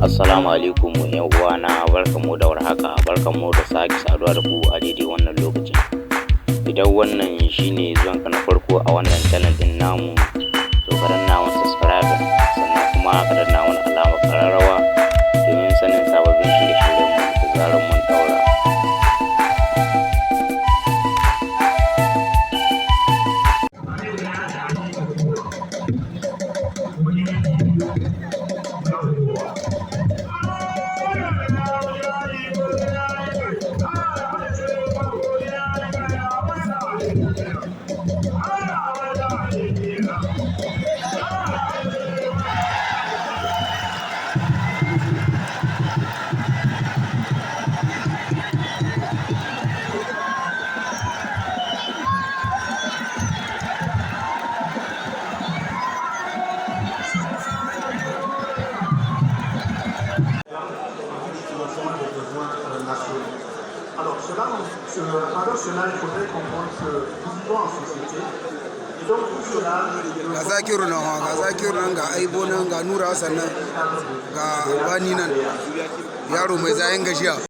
Assalamu alaikum yan uwana, barkanmu da warhaka, barkanmu da sake saduwa da ku a daidai wannan lokacin. Idan wannan shine zuwanka na farko a wannan channel din namu, to ka danna mana subscribe sannan kuma ka danna mana alamar ƙararrawa domin sanin sababbin shirye-shiryen mu da zarar mun daura. Alors cela, il faudrait comprendre que nous vivons en société. Et donc tout cela... Ga Zakiru nan, ga Aibo nan, ga Nura sannan, ga Bani nan, yaro mai zayen gajiya.